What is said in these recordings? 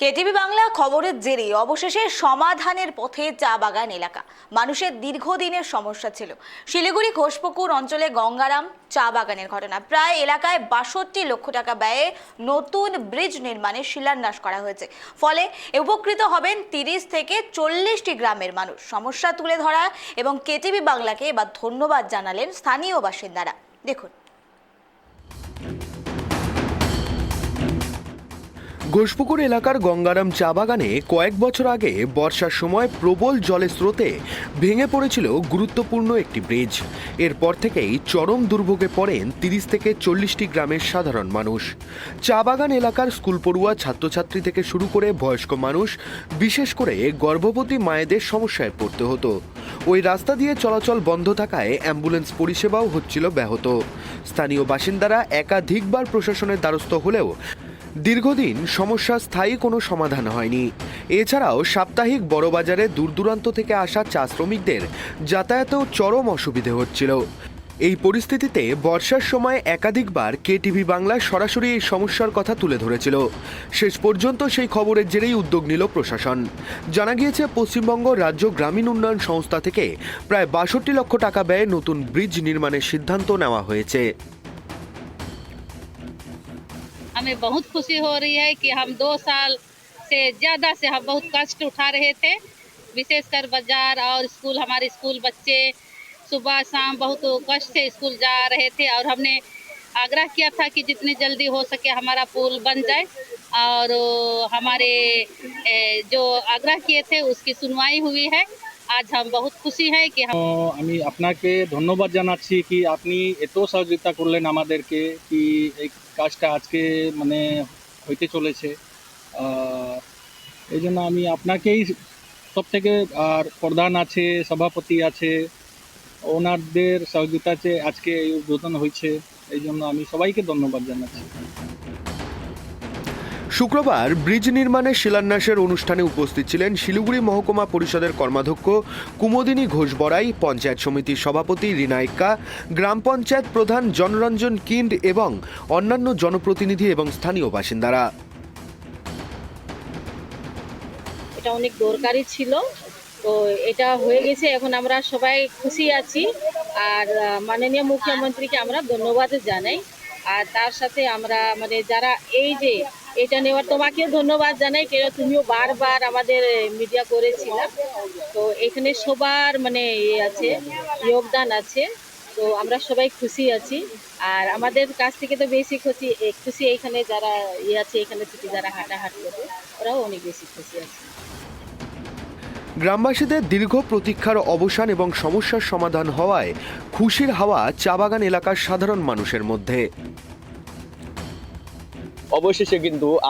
KTV Bangla খবরের জেরে অবশেষে সমাধানের পথে চা বাগান এলাকা। মানুষের দীর্ঘদিনের সমস্যা ছিল শিলিগুড়ি ঘোষপুকুর অঞ্চলে গঙ্গারাম চা বাগানের ঘটনা। প্রায় এলাকায় ৬২ লক্ষ টাকা ব্যয়ে নতুন ব্রিজ নির্মাণের শিলান্যাস করা হয়েছে। ফলে উপকৃত হবেন ৩০ থেকে ৪০টি গ্রামের মানুষ। সমস্যা তুলে ধরা এবং কেটিভি বাংলাকে এবার ধন্যবাদ জানালেন স্থানীয় বাসিন্দারা। দেখুন। ঘোষপুকুর এলাকার গঙ্গারাম চা বাগানে কয়েক বছর আগে বর্ষার সময় প্রবল জলের স্রোতে ভেঙে পড়েছিল গুরুত্বপূর্ণ একটি ব্রিজ। এরপর থেকেই চরম দুর্ভোগে পড়েন ৩০ থেকে ৪০টি গ্রামের সাধারণ মানুষ। চা বাগান এলাকার স্কুল পড়ুয়া ছাত্রছাত্রী থেকে শুরু করে বয়স্ক মানুষ, বিশেষ করে গর্ভবতী মায়েদের সমস্যায় পড়তে হতো। ওই রাস্তা দিয়ে চলাচল বন্ধ থাকায় অ্যাম্বুলেন্স পরিষেবাও হচ্ছিল ব্যাহত। স্থানীয় বাসিন্দারা একাধিকবার প্রশাসনের দ্বারস্থ হলেও দীর্ঘদিন সমস্যার স্থায়ী কোনো সমাধান হয়নি। এছাড়াও সাপ্তাহিক বড়বাজারে দূর দূরান্ত থেকে আসা চা শ্রমিকদের যাতায়াতেও চরম অসুবিধে হচ্ছিল। এই পরিস্থিতিতে বর্ষার সময় একাধিকবার কেটিভি বাংলা সরাসরি এই সমস্যার কথা তুলে ধরেছিল। শেষ পর্যন্ত সেই খবরের জেরেই উদ্যোগ নিল প্রশাসন। জানা গিয়েছে, পশ্চিমবঙ্গ রাজ্য গ্রামীণ উন্নয়ন সংস্থা থেকে প্রায় ৬২ লক্ষ টাকা ব্যয়ে নতুন ব্রিজ নির্মাণের সিদ্ধান্ত নেওয়া হয়েছে। हमें बहुत खुशी हो रही है कि हम 2 साल से ज़्यादा से हम बहुत कष्ट उठा रहे थे, विशेषकर बाजार और स्कूल। हमारे स्कूल बच्चे सुबह शाम बहुत कष्ट से स्कूल जा रहे थे और हमने आग्रह किया था कि जितनी जल्दी हो सके हमारा पुल बन जाए, और हमारे जो आग्रह किए थे उसकी सुनवाई हुई है। आज हम बहुत খুশি है कि আমি আপনাকে ধন্যবাদ জানাচ্ছি কি আপনি এত সহযোগিতা করলেন আমাদেরকে, কি এই কাজটা আজকে মানে হইতে চলেছে। এই জন্য আমি আপনাকেই সব থেকে, আর প্রধান আছে, সভাপতি আছে, ওনাদের সহযোগিতাতে আজকে এই উদ্বোধন হয়েছে। এই জন্য আমি সবাইকে ধন্যবাদ জানাচ্ছি। শুক্রবার ব্রিজ নির্মাণের শিলান্যাসের অনুষ্ঠানে উপস্থিত ছিলেন শিলিগুড়ি মহকুমা পরিষদের কর্মাধ্যক্ষ কুমোদিনী ঘোষ বড়াই, পঞ্চায়েত সমিতির সভাপতি রিনা ইক্কা, গ্রাম পঞ্চায়েত প্রধান জনরঞ্জন কিন্ড এবং অন্যান্য জনপ্রতিনিধি এবং স্থানীয় বাসিন্দারা। এটা অনেক দরকারি ছিল, তো এটা হয়ে গেছে, এখন আমরা সবাই খুশি আছি। আর মাননীয় মুখ্যমন্ত্রীকে আমরা ধন্যবাদ জানাই। আর তার সাথে আমরা মানে যারা এই যে এটা নেওয়ার, তোমাকেও ধন্যবাদ জানাই, কেন তুমিও বারবার আমাদের মিডিয়া করেছিলা। তো এখানে সবার মানে আছে, যোগদান আছে। তো আমরা সবাই খুশি আছি। আর আমাদের কাছ থেকে তো বেশি খুশি এইখানে যারা আছে, এখানে থেকে যারা হাঁটাহাঁটি করে ওরাও অনেক বেশি খুশি আছে। গ্রামবাসীদের দীর্ঘ প্রতীক্ষার অবসান এবং সমস্যার সমাধান হওয়ায় খুশির হাওয়া চা বাগান এলাকার সাধারণ মানুষের মধ্যে। অবশেষে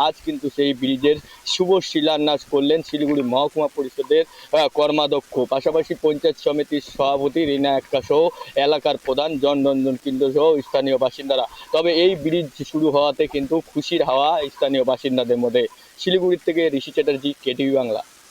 আজ সেই ব্রিজের শুভ শিলান্যাস করলেন শিলিগুড়ি মহকুমা পরিষদের কর্মাধ্যক্ষ, পাশাপাশি পঞ্চায়েত সমিতির সভাপতি রিনা ইক্কা সহ এলাকার প্রধান জনরঞ্জন কিন্ড সহ স্থানীয় বাসিন্দারা। তবে এই ব্রিজ শুরু হওয়াতে খুশির হাওয়া স্থানীয় বাসিন্দাদের মধ্যে। শিলিগুড়ি থেকে ঋষি চ্যাটার্জি, কেটিভি বাংলা।